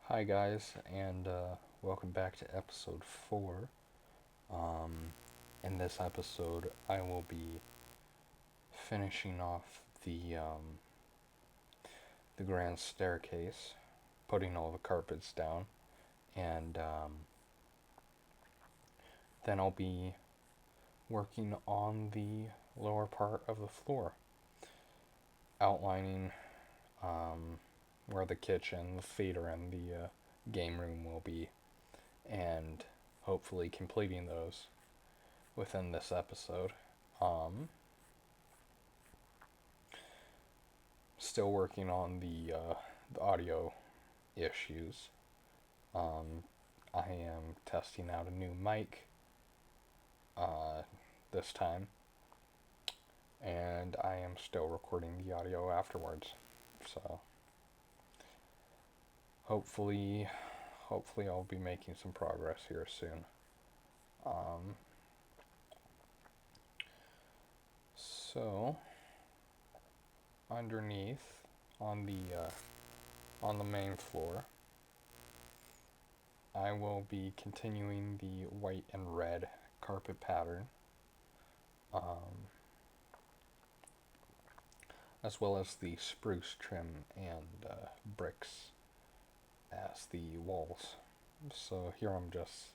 Hi guys, and welcome back to episode 4. Um, in this episode, I will be finishing off the grand staircase, putting all the carpets down, and then I'll be working on the lower part of the floor, outlining um, where the kitchen, the theater, and the game room will be, and hopefully completing those within this episode. Um, Still working on the audio issues. Um, I am testing out a new mic uh, this time, and I am still recording the audio afterwards. So hopefully, hopefully I'll be making some progress here soon. Um, so underneath on the main floor, I will be continuing the white and red carpet pattern, um, as well as the spruce trim and bricks as the walls. So here I'm just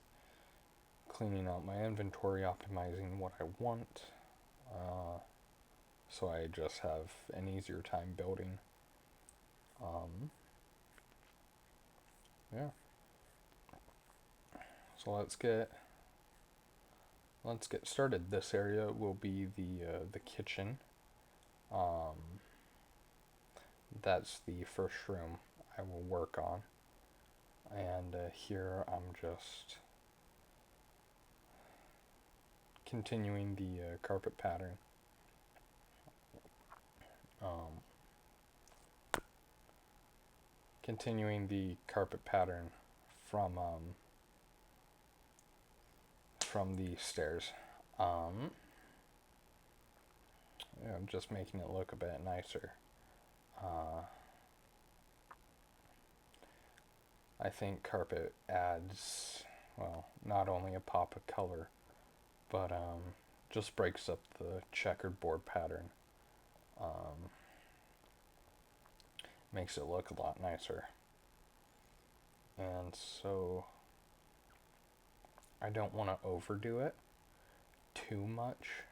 cleaning out my inventory, optimizing what I want, uh, so I just have an easier time building. Um, yeah. So let's get started. This area will be the kitchen. Um, that's the first room I will work on, and here I'm just continuing the carpet pattern. Um, Continuing the carpet pattern from from the stairs. Um, I'm just making it look a bit nicer. Uh, I think carpet adds, well, not only a pop of color, but just breaks up the checkered board pattern. Um, Makes it look a lot nicer. And so I don't want to overdo it too much,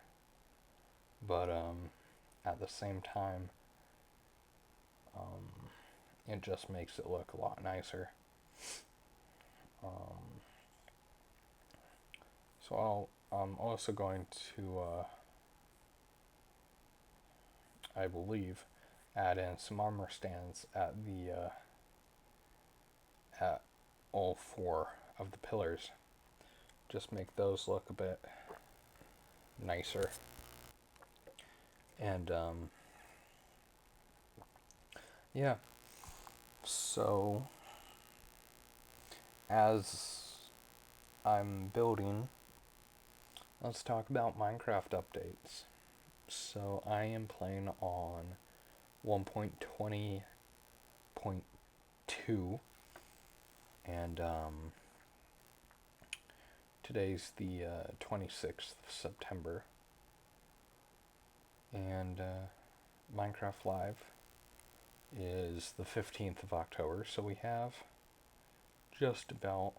but at the same time, um, it just makes it look a lot nicer. Um, I'm also going to, I believe, add in some armor stands at all four of the pillars. Just make those look a bit nicer. And yeah, so as I'm building, let's talk about Minecraft updates. So I am playing on 1.20.2, and today's the 26th of September, and Minecraft Live is the 15th of October, so we have just about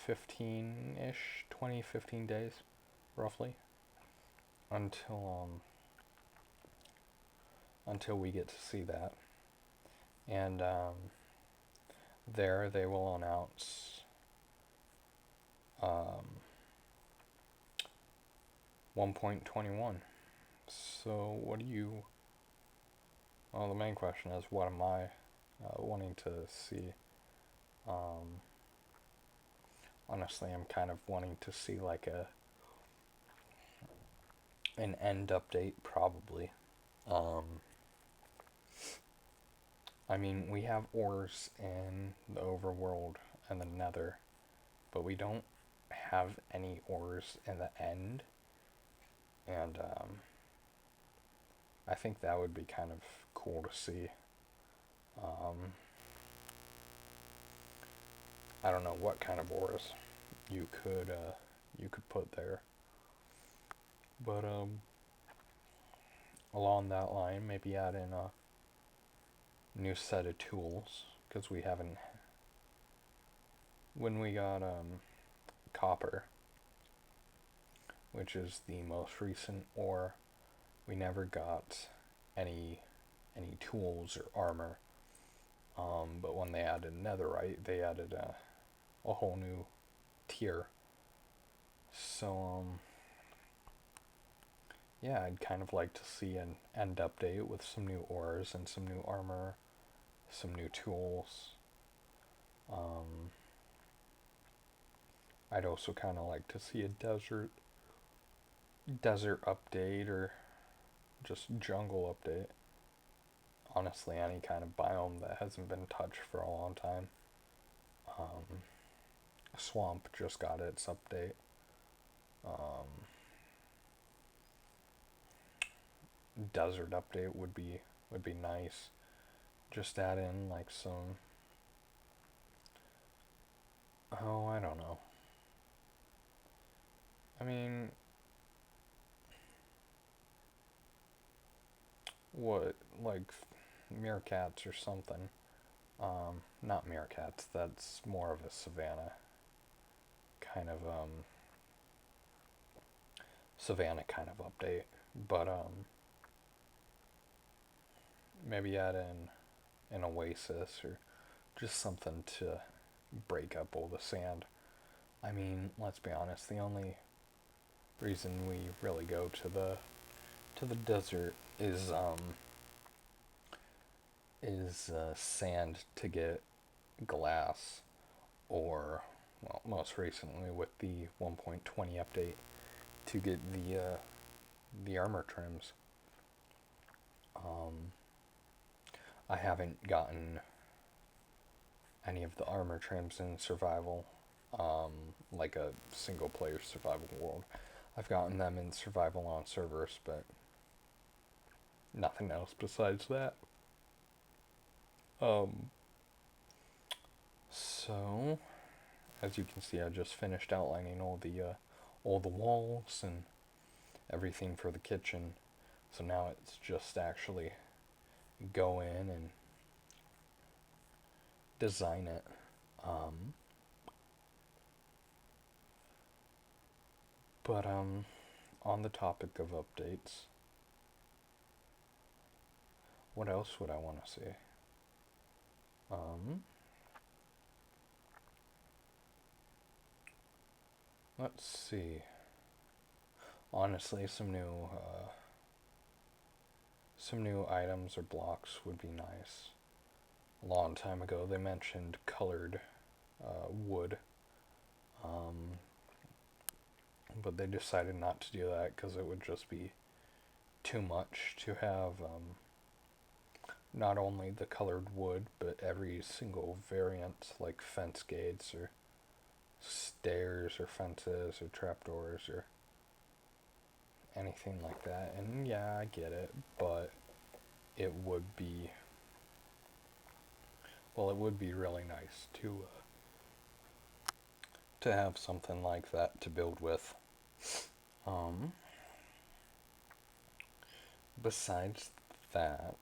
15-ish, 20, 15 days, roughly, until until we get to see that. And there they will announce um, 1.21. So what do you? Well, the main question is, what am I wanting to see? Um, Honestly, I'm kind of wanting to see like an end update, probably. Um, I mean, we have ores in the overworld and the nether, but we don't have any ores in the end. And I think that would be kind of cool to see. Um, I don't know what kind of ores you could put there. But along that line, maybe add in a new set of tools because we haven't. When we got copper, which is the most recent ore, we never got any tools or armor. But when they added netherite, they added a whole new tier. So yeah, I'd kind of like to see an end update with some new ores and some new armor, some new tools. Um, I'd also kind of like to see a desert update or just jungle update. Honestly, any kind of biome that hasn't been touched for a long time. Um, Swamp just got its update. Um, Desert update would be nice. Just add in like some, oh, I don't know. I mean, what, like meerkats or something. Not meerkats. That's more of a savanna kind of savannah kind of update. But maybe add in an oasis or just something to break up all the sand. I mean, let's be honest. The only reason we really go to the desert is sand to get glass, or well, most recently with the 1.20 update to get the armor trims. Um, I haven't gotten any of the armor trims in survival, like a single player survival world. I've gotten them in survival on servers, but nothing else besides that. Um, so as you can see, I just finished outlining all the walls and everything for the kitchen. So now it's just actually go in and design it. Um, but on the topic of updates, what else would I want to see? Um, let's see. Honestly, some new items or blocks would be nice. A long time ago, they mentioned colored wood, um, but they decided not to do that because it would just be too much to have not only the colored wood, but every single variant, like fence gates or stairs or fences or trapdoors or anything like that. And yeah, I get it, but it would be, well, it would be really nice to have something like that to build with. Um, Besides that,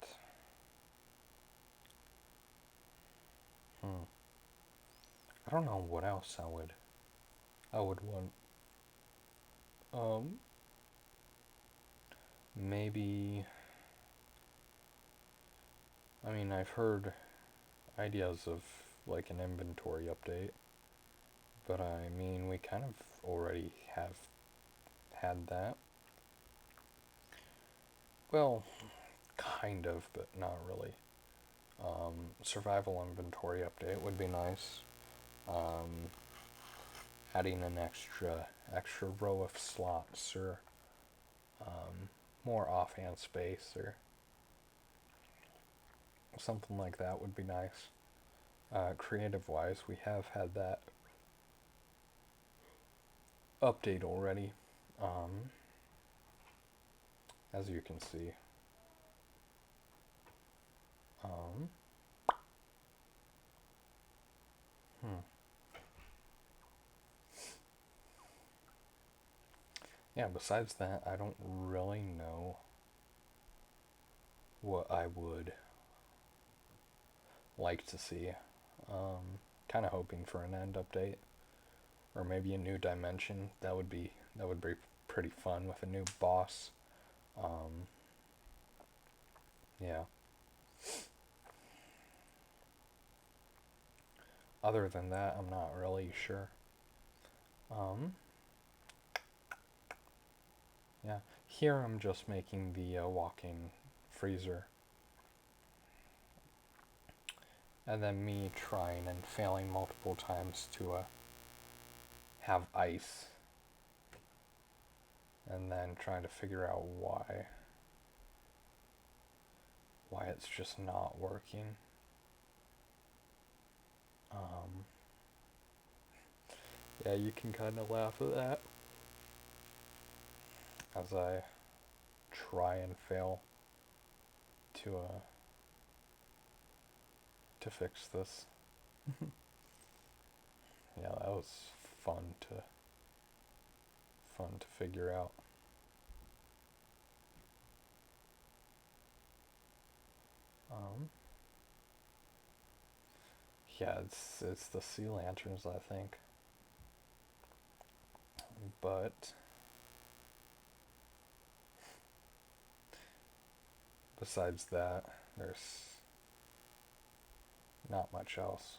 hmm, I don't know what else I would want. Um, Maybe, I mean, I've heard ideas of like an inventory update, but I mean, we kind of already have had that. Well, kind of, but not really. Survival inventory update would be nice. Um, Adding an extra row of slots or more offhand space or something like that would be nice. Creative wise, we have had that update already. Um, as you can see. Um, hmm. yeah, besides that, I don't really know what I would like to see. Um, kind of hoping for an end update or maybe a new dimension. That would be pretty fun with a new boss. Um, yeah. Other than that, I'm not really sure. Um, yeah. Here I'm just making the walking freezer, and then me trying and failing multiple times to have ice, and then trying to figure out why it's just not working. Um, yeah, you can kind of laugh at that as I try and fail to uh to fix this. Yeah, that was fun to fun to figure out. Um, yeah, it's the sea lanterns, I think. But besides that, there's not much else.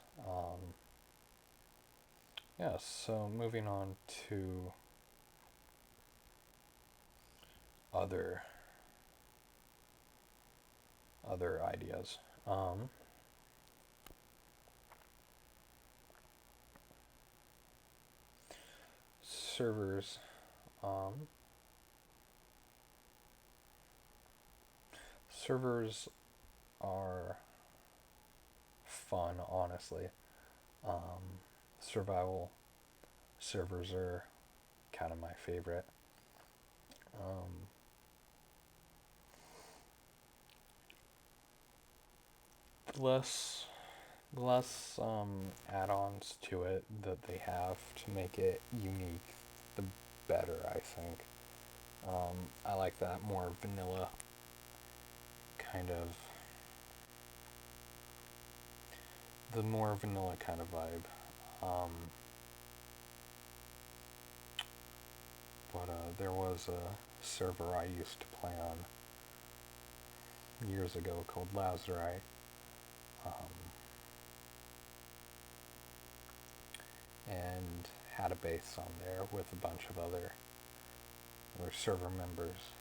Yeah, so moving on to other other ideas. Servers. Um, servers are fun, honestly. Survival servers are kind of my favorite. Um, less less add-ons to it that they have to make it unique, the better, I think. I like that more vanilla kind of the more vanilla kind of vibe. Um, but there was a server I used to play on years ago called Lazarite. Um, and had a base on there with a bunch of other server members,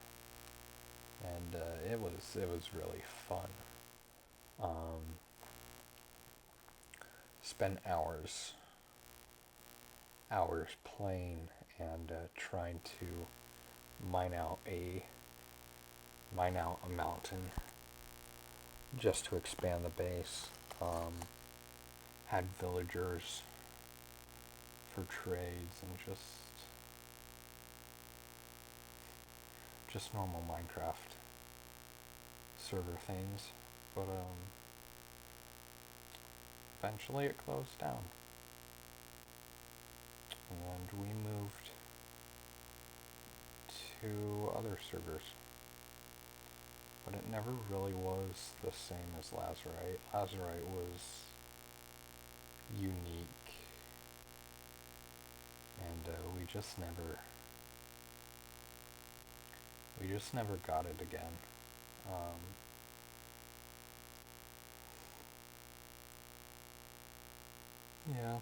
and it was really fun. Um, Spent hours playing and trying to mine out a mine out a mountain just to expand the base. Had villagers for trades and just normal Minecraft server things, but eventually it closed down, and we moved to other servers. But it never really was the same as Lazarite. Lazarite was unique, and we just never got it again. Um, yeah,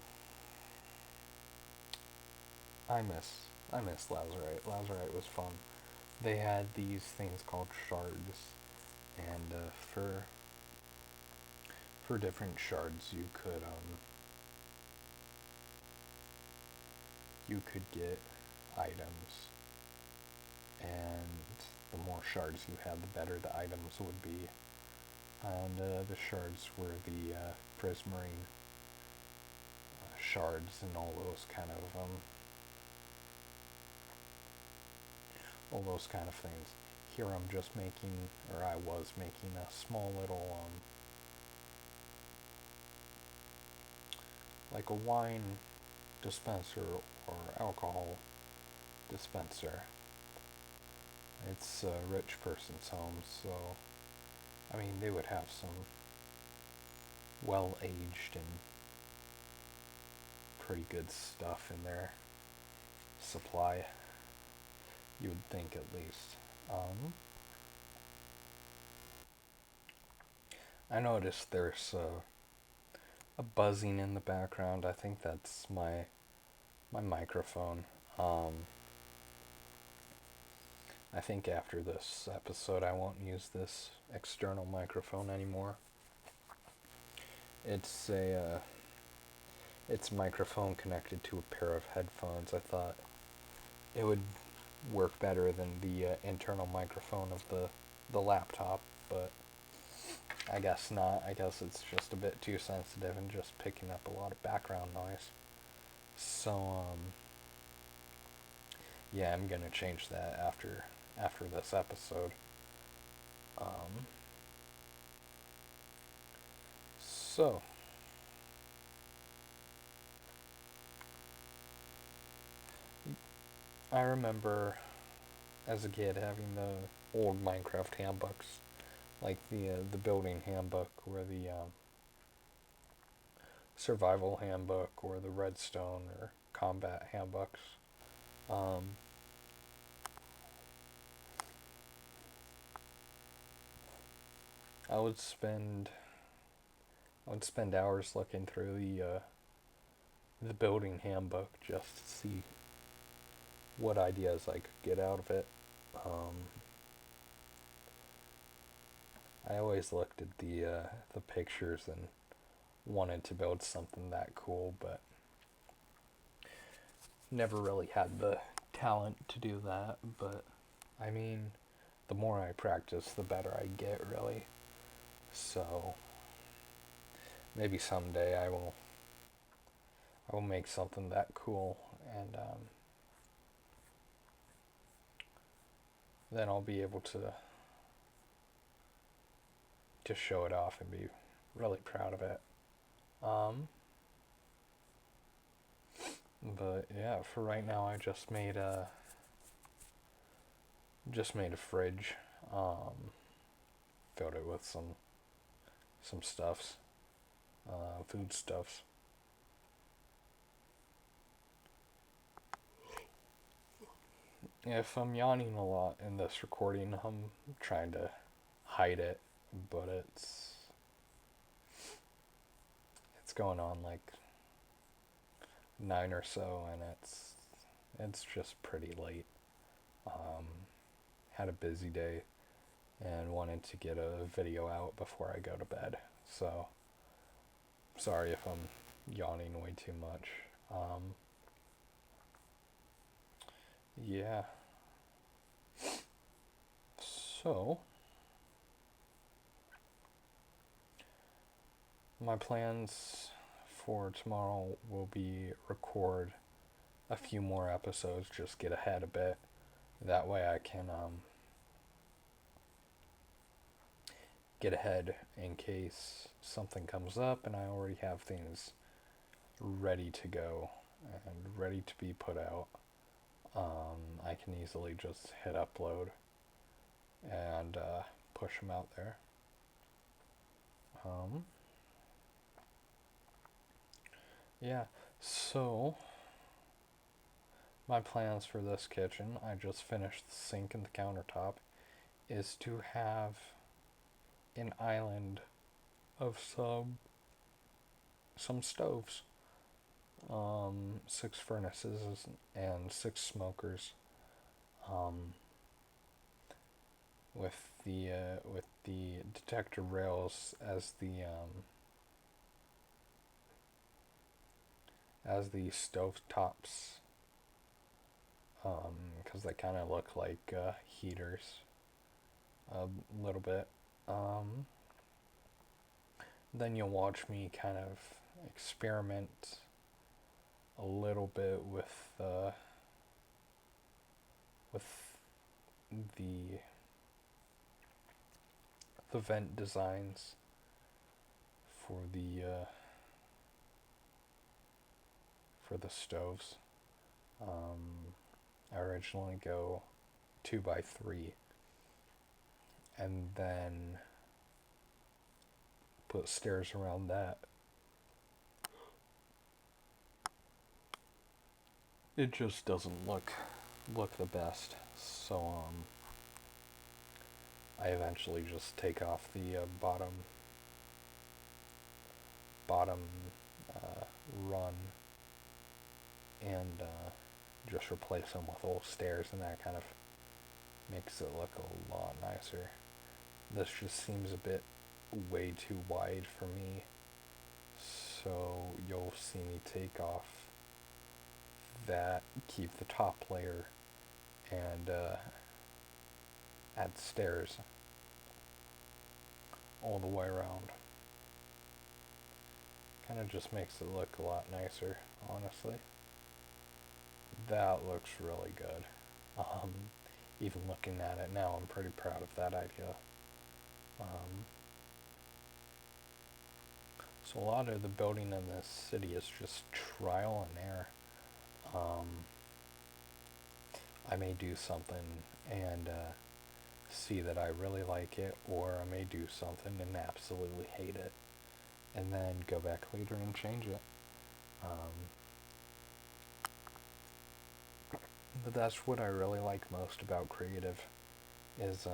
I miss Lazarite. Lazarite was fun. They had these things called shards, and for different shards you could get items, and the more shards you had, the better the items would be. And the shards were the prismarine shards and all those kind of things. Here I'm just making, or I was making a small little like a wine dispenser or alcohol dispenser, It's a rich person's home, so I mean they would have some well aged and pretty good stuff in their supply. You would think at least. I noticed there's a buzzing in the background. I think that's my microphone. I think after this episode, I won't use this external microphone anymore. It's it's microphone connected to a pair of headphones. I thought it would work better than the internal microphone of the laptop, but I guess not. I guess it's just a bit too sensitive and just picking up a lot of background noise. So yeah, I'm gonna change that after this episode. Um, so I remember as a kid having the old Minecraft handbooks, like the building handbook or the survival handbook or the redstone or combat handbooks. Um, I would spend I would spend hours looking through the building handbook just to see what ideas I could get out of it. Um, I always looked at the pictures and wanted to build something that cool, but never really had the talent to do that. But I mean, the more I practice, the better I get, really. So maybe someday I will make something that cool, and then I'll be able to show it off and be really proud of it. Um, but yeah, for right now, I just made a fridge. Filled it with some stuffs, food stuffs. If I'm yawning a lot in this recording, I'm trying to hide it, but it's going on like 9 or so, and it's just pretty late. Um, had a busy day and wanted to get a video out before I go to bed. So sorry if I'm yawning way too much. Yeah. So my plans for tomorrow will be record a few more episodes, just get ahead a bit. That way I can get ahead in case something comes up and I already have things ready to go and ready to be put out. I can easily just hit upload and push them out there. Um, yeah, so my plans for this kitchen, I just finished the sink and the countertop, is to have an island of some stoves, 6 furnaces and 6 smokers, um, with the detector rails as the stove tops, because they kind of look like heaters a little bit. Um, then you'll watch me kind of experiment a little bit with the the vent designs uh, for the stoves. I originally go 2x3, and then put stairs around that. It just doesn't look the best. So I eventually just take off the bottom uh, run and just replace them with old stairs, and that kind of makes it look a lot nicer. This just seems a bit way too wide for me, so you'll see me take off that, keep the top layer, and add stairs all the way around. Kind of just makes it look a lot nicer, honestly. That looks really good. Um, Even looking at it now, I'm pretty proud of that idea. Um, so a lot of the building in this city is just trial and error. Um, I may do something and see that I really like it, or I may do something and absolutely hate it, and then go back later and change it. Um, but that's what I really like most about creative is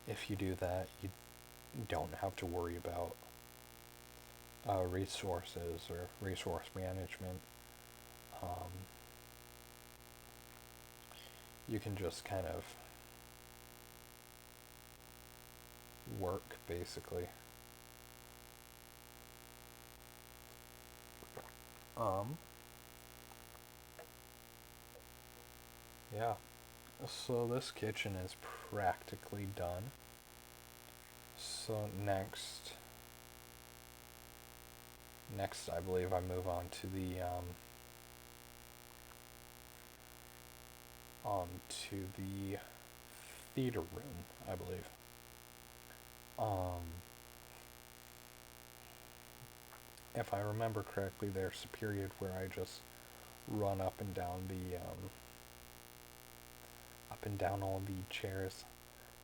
if you do that, you don't have to worry about resources or resource management. Um, you can just kind of work, basically. Um, yeah. So this kitchen is practically done. So next I believe I move on to the theater room, I believe. Um, if I remember correctly, there's a period where I just run up and down all the chairs,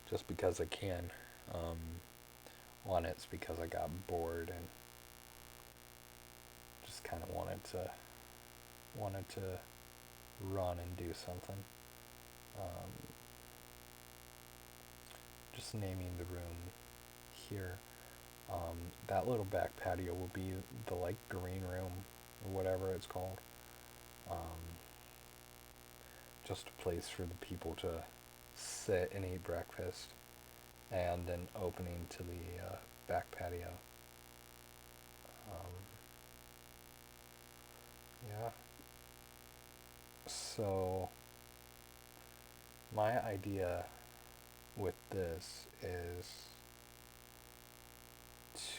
just because I can. Um, One, it's because I got bored and just kind of wanted to run and do something. Um, just naming the room here. That little back patio will be the like green room or whatever it's called. Um, just a place for the people to sit and eat breakfast, and then opening to the back patio. Um, yeah. So my idea with this is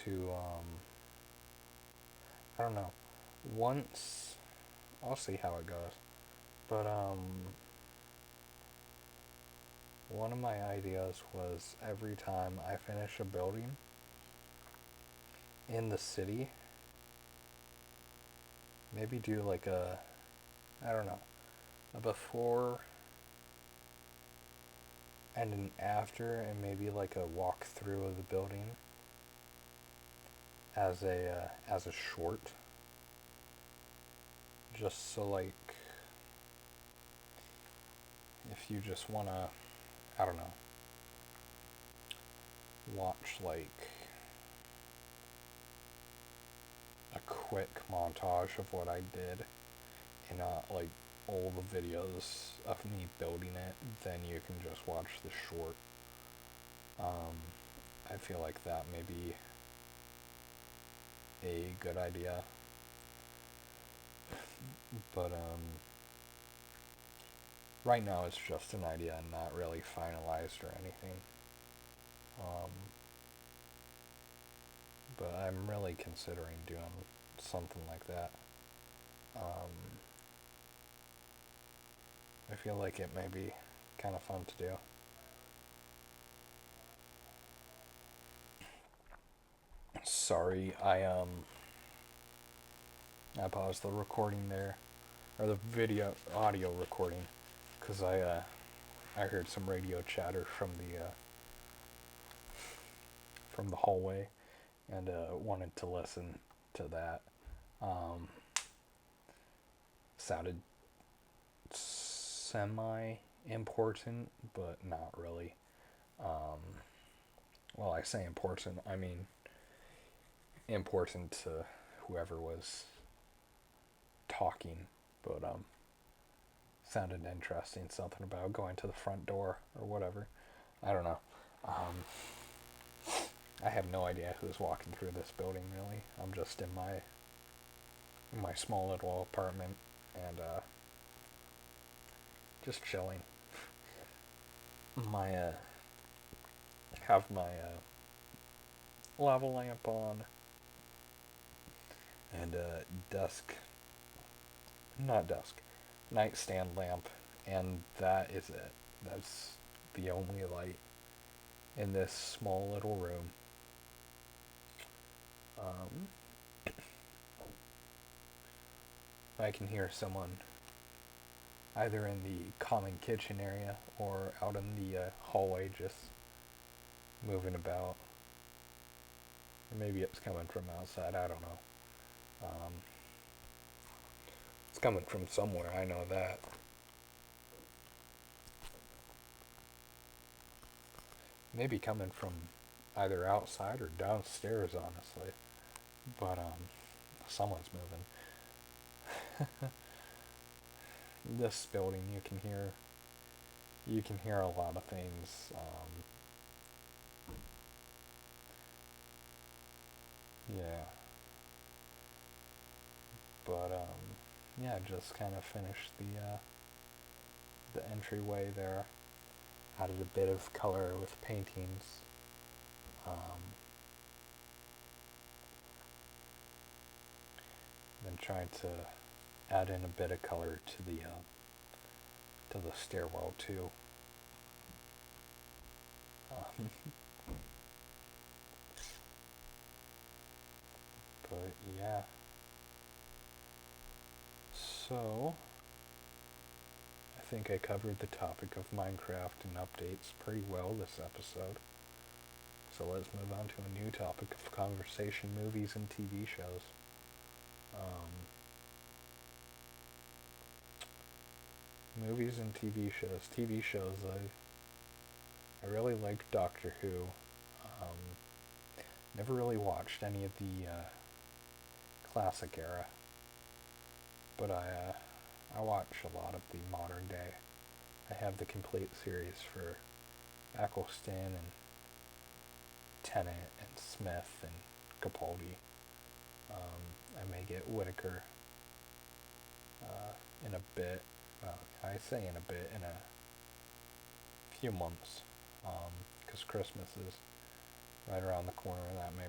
to I don't know. Once I'll see how it goes. But one of my ideas was every time I finish a building in the city, maybe do like I don't know, a before and an after, and maybe like a walkthrough of the building as a short, just so like if you just wanna, I don't know, watch like a quick montage of what I did in like all the videos of me building it, then you can just watch the short. I feel like that may be a good idea, but right now it's just an idea and not really finalized or anything. Um, but I'm really considering doing something like that. Um, I feel like it may be kind of fun to do. Sorry, I paused the recording there. or the audio recording, because I heard some radio chatter from the hallway, and wanted to listen to that. Um, Sounded semi important, but not really. Um, well, I say important, I mean important to whoever was talking, but sounded interesting. Something about going to the front door or whatever. I don't know. Um, I have no idea who's walking through this building. Really, I'm just in my small little apartment and just chilling. My have my lava lamp on and desk, not desk, nightstand lamp, and that is it. That's the only light in this small little room. Um, I can hear someone either in the common kitchen area or out in the hallway just moving about. Or maybe it's coming from outside, I don't know. Um, it's coming from somewhere, I know that. Maybe coming from either outside or downstairs, honestly. But someone's moving. This building, you can hear a lot of things. Yeah, but yeah, just kind of finished the entryway there. Added a bit of color with paintings. Um, then tried to add in a bit of color to the stairwell too. Um, but yeah, so I think I covered the topic of Minecraft and updates pretty well this episode. So let's move on to a new topic of conversation: movies and TV shows. Um, Movies and TV shows. TV shows. I really like Doctor Who. Um, Never really watched any of the classic era, but I watch a lot of the modern day. I have the complete series for Eccleston and Tennant and Smith and Capaldi. I may get Whittaker in a bit. Well, I say in a bit, in a few months, because Christmas is right around the corner. That may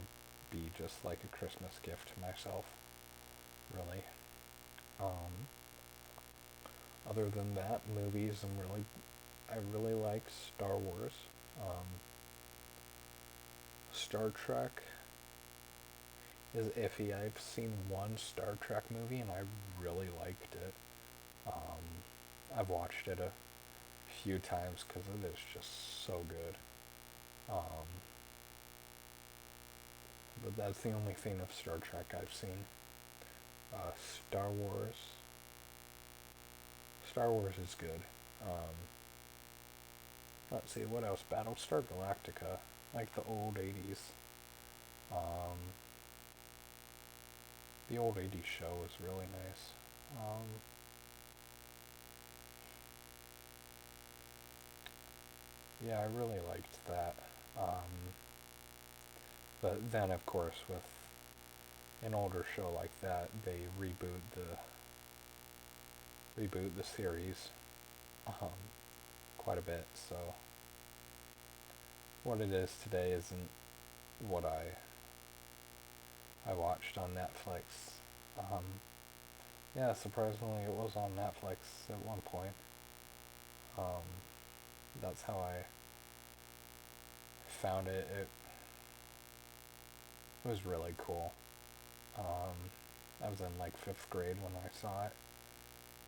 be just like a Christmas gift to myself, really. Um, Other than that, movies, I really like Star Wars. Um, Star Trek is iffy. I've seen one Star Trek movie and I really liked it. I've watched it a few times because it is just so good. Um, but that's the only thing of Star Trek I've seen. Star Wars. Star Wars is good. Um, let's see, what else? Battlestar Galactica, like the old 80s. Um, the old 80s show was really nice. Yeah, I really liked that. But then, of course, with an older show like that, they reboot the series um, quite a bit. So what it is today isn't what I watched on Netflix. Um, yeah, surprisingly, it was on Netflix at one point. Um, that's how I found it. It was really cool. I was in like fifth grade when I saw it,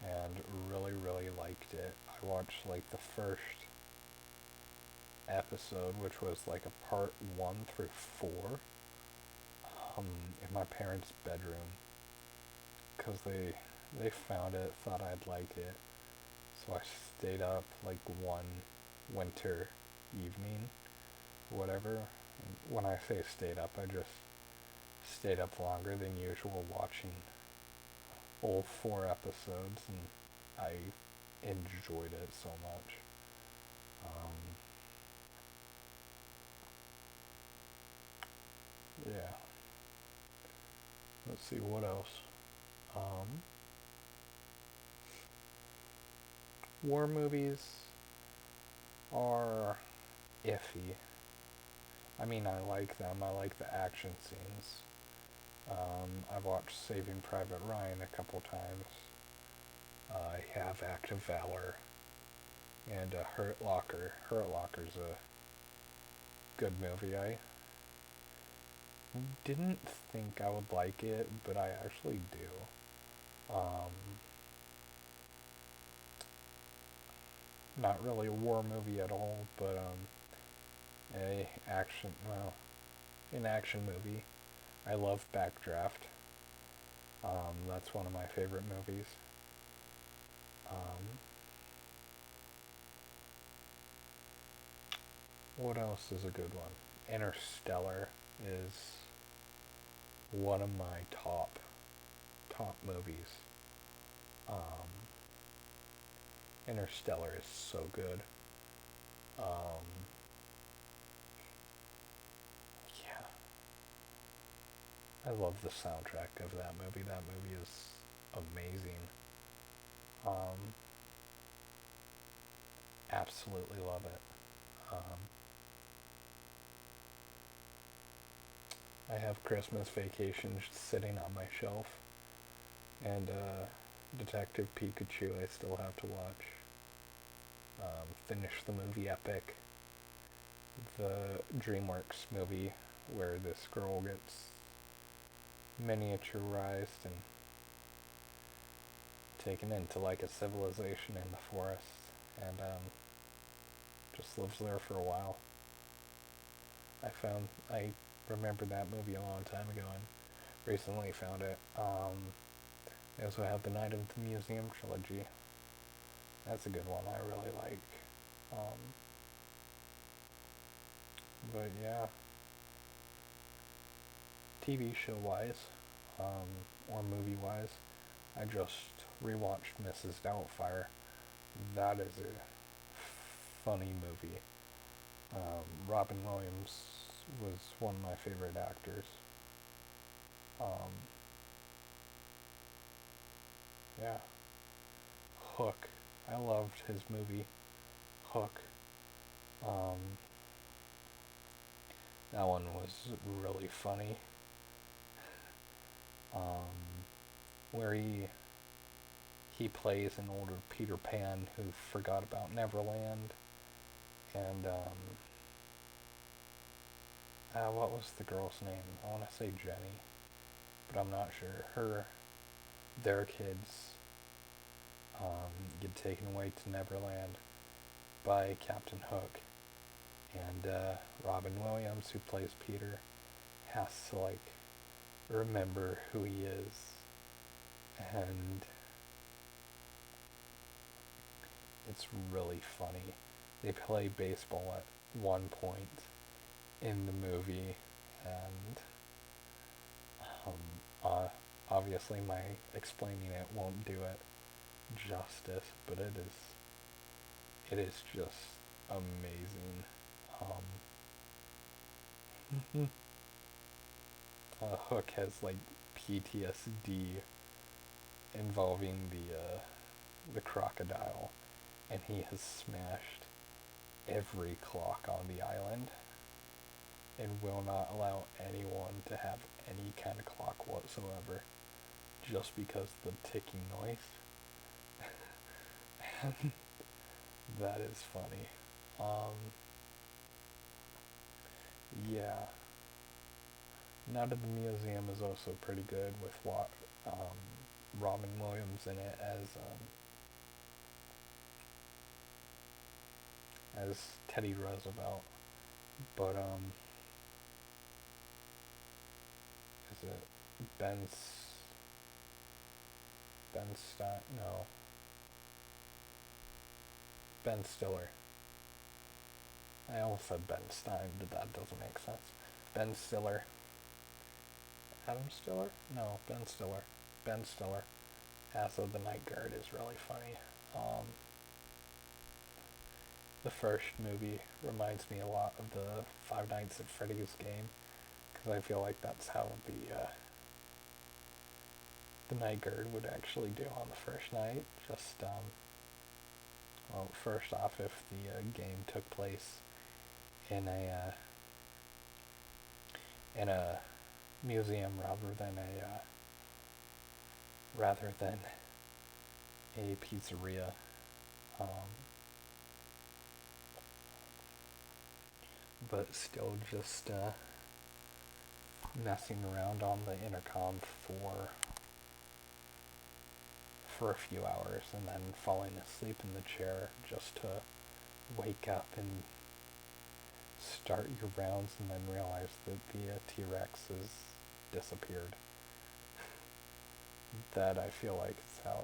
and really, really liked it. I watched like the first episode, which was like a part 1 through 4, um, in my parents' bedroom, because they found it, thought I'd like it, so I stayed up like one winter evening, whatever. And when I say stayed up, I just stayed up longer than usual watching all 4 episodes, and I enjoyed it so much. Um, yeah. Let's see what else. Um, War movies are iffy. I mean, I like them. I like the action scenes. I've watched Saving Private Ryan a couple times. I have Act of Valor and Hurt Locker. Hurt Locker's a good movie. I didn't think I would like it, but I actually do. Not really a war movie at all, but a action. Well, an action movie. I love Backdraft. That's one of my favorite movies. Um, what else is a good one? Interstellar is one of my top movies. Um, Interstellar is so good. Um, yeah, I love the soundtrack of that movie. That movie is amazing. Um, Absolutely love it. Um, I have Christmas Vacation sitting on my shelf, and Detective Pikachu I still have to watch. Finish the movie Epic, the DreamWorks movie where this girl gets miniaturized and taken into like a civilization in the forest, and just lives there for a while. I remembered that movie a long time ago and recently found it. They also have the Night of the Museum trilogy. That's a good one. I really like. Um, but yeah, TV show wise, or movie wise, I just rewatched Mrs. Doubtfire. That is a funny movie. Robin Williams was one of my favorite actors. Um, yeah, Hook. I loved his movie Hook. Um, that one was really funny. Um, where he plays an older Peter Pan who forgot about Neverland, and what was the girl's name? I want to say Jenny, but I'm not sure. Their kids get taken away to Neverland by Captain Hook, and Robin Williams, who plays Peter, has to like remember who he is, and it's really funny. They play baseball at one point in the movie, and um, uh, obviously my explaining it won't do it justice, but it is just amazing. Um, Hook has like PTSD involving the crocodile, and he has smashed every clock on the island and will not allow anyone to have any kind of clock whatsoever just because the ticking noise. That is funny. Um, yeah, Night of the Museum is also pretty good with what. Robin Williams in it as Teddy Roosevelt, but is it Ben Ben Stein? No, Ben Stiller. I almost said Ben Stein, but that doesn't make sense. Ben Stiller. Adam Stiller? No, Ben Stiller. Ben Stiller as of the Night Guard is really funny. Um, the first movie reminds me a lot of the Five Nights at Freddy's game because I feel like that's how the Night Guard would actually do on the first night. Just well, first off, if the game took place in a museum rather than a pizzeria. Um, but still just messing around on the intercom for a few hours and then falling asleep in the chair just to wake up and start your rounds and then realize that the T-Rex has disappeared. That I feel like is how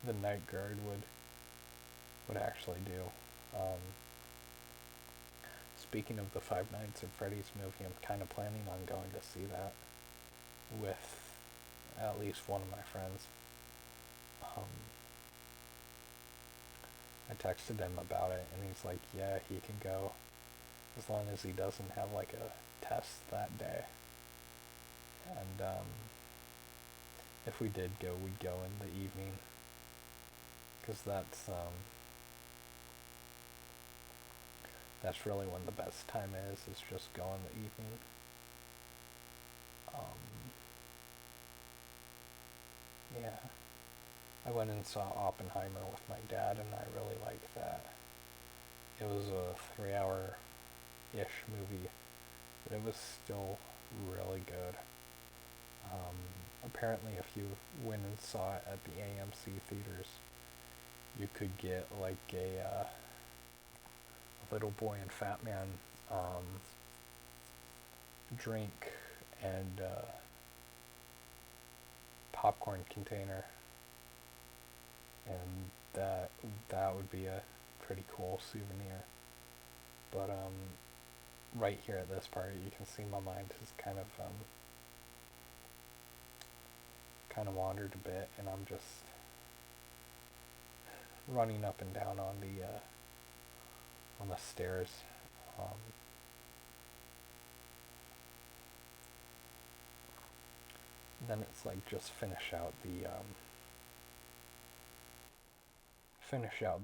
the Night Guard would actually do. Um, Speaking of the Five Nights at Freddy's movie, I'm kind of planning on going to see that with at least one of my friends. Um, I texted him about it, and he's like, "Yeah, he can go, as long as he doesn't have like a test that day." And if we did go, we'd go in the evening, because that's really when the best time is just go in the evening. Um, yeah, I went and saw Oppenheimer with my dad, and I really liked that. It was a 3 hour-ish movie, but it was still really good. Um, Apparently, if you went and saw it at the AMC theaters, you could get like a Little Boy and Fat Man drink and popcorn container, and that would be a pretty cool souvenir. But right here at this part, you can see my mind has kind of wandered a bit, and I'm just running up and down on the stairs. Um, then it's like just finish out the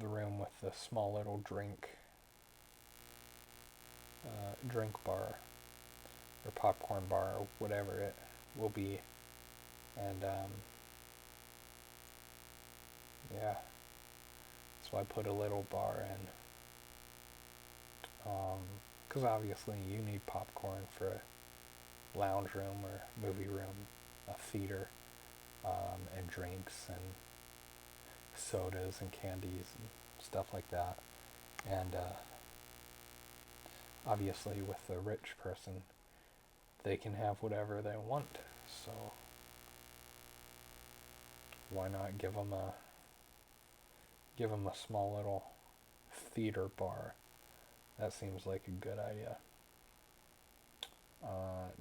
room with a small little drink bar or popcorn bar or whatever it will be, and yeah, so I put a little bar in, because obviously you need popcorn for a lounge room or movie room, a theater, and drinks and sodas and candies and stuff like that. And obviously, with the rich person, they can have whatever they want. So why not give them a small little theater bar? That seems like a good idea.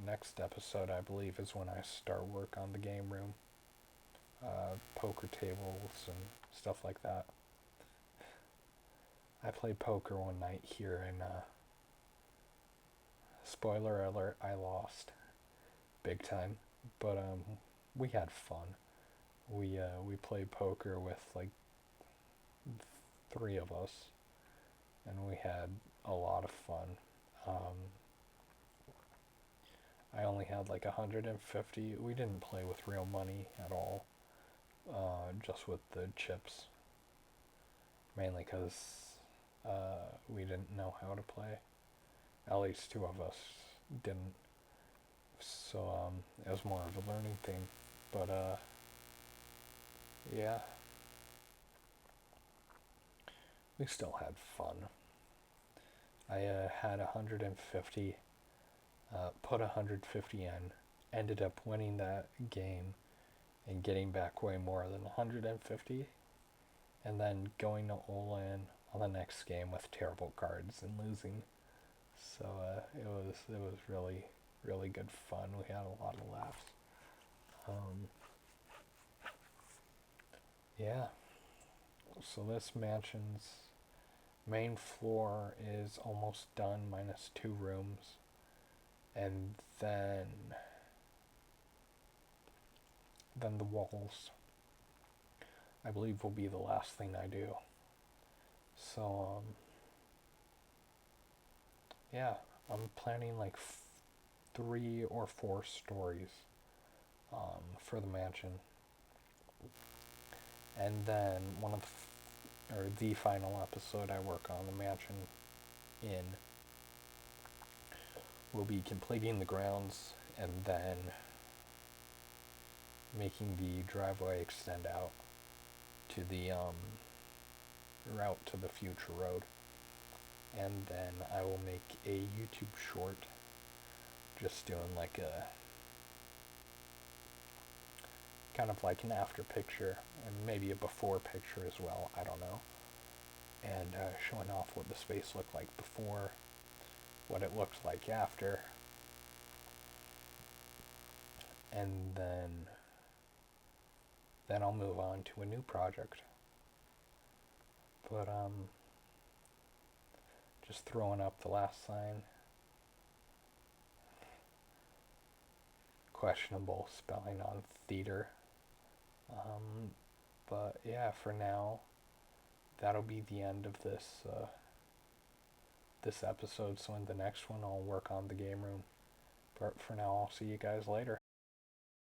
Next episode, I believe, is when I start work on the game room, poker tables and stuff like that. I played poker one night here, and spoiler alert, I lost big time, but we had fun. We played poker with like three of us, and we had a lot of fun. Um, I only had like 150. We didn't play with real money at all, just with the chips, mainly because we didn't know how to play. At least two of us didn't. So it was more of a learning thing. But yeah, we still had fun. I had 150, put 150 in, ended up winning that game and getting back way more than 150, and then going to all in on the next game with terrible cards and losing. So it was really good fun. We had a lot of laughs. Um, yeah. So this mansion's main floor is almost done, minus 2 rooms, and then the walls, I believe, will be the last thing I do. So yeah, I'm planning like 3 or 4 stories for the mansion, and then or the final episode I work on the mansion in will be completing the grounds and then making the driveway extend out to the route to the future road. And then I will make a YouTube short just doing like a kind of like an after picture and maybe a before picture as well. I don't know. And showing off what the space looked like before, what it looks like after, and then I'll move on to a new project. But just throwing up the last sign. Questionable spelling on theater. Um, but yeah, for now, that'll be the end of this episode. So in the next one, I'll work on the game room. But for now, I'll see you guys later.